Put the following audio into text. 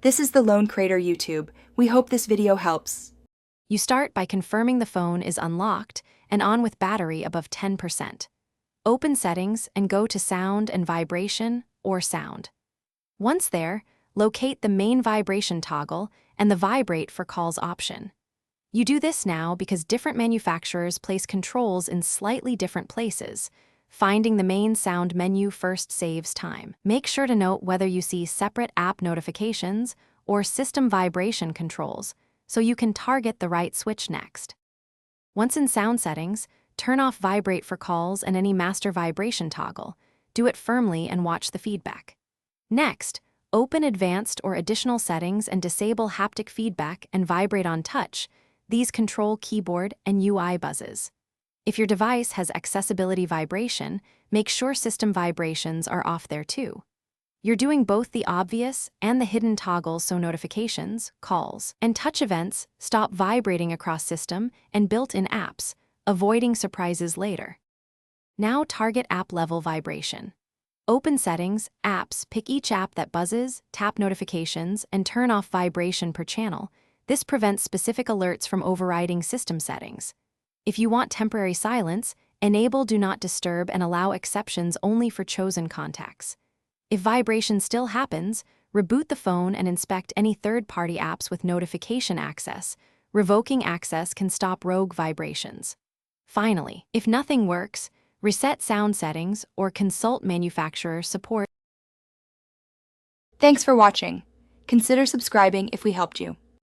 This is the Lone Crater YouTube. We hope this video helps. You start by confirming the phone is unlocked and on with battery above 10%. Open Settings and go to Sound and Vibration or Sound. Once there, locate the main vibration toggle and the Vibrate for Calls option. You do this now because different manufacturers place controls in slightly different places. Finding the main sound menu first saves time. Make sure to note whether you see separate app notifications or system vibration controls, so you can target the right switch next. Once in sound settings, turn off Vibrate for Calls and any master vibration toggle. Do it firmly and watch the feedback. Next, open advanced or additional settings and disable haptic feedback and Vibrate on touch. These control keyboard and UI buzzes. If your device has accessibility vibration, make sure system vibrations are off there too. You're doing both the obvious and the hidden toggles so notifications, calls, and touch events stop vibrating across system and built-in apps, avoiding surprises later. Now target app level vibration. Open Settings, Apps, pick each app that buzzes, tap notifications, and turn off vibration per channel. This prevents specific alerts from overriding system settings. If you want temporary silence, enable Do Not Disturb and allow exceptions only for chosen contacts. If vibration still happens, reboot the phone and inspect any third-party apps with notification access. Revoking access can stop rogue vibrations. Finally, if nothing works, reset sound settings or consult manufacturer support. Thanks for watching. Consider subscribing if we helped you.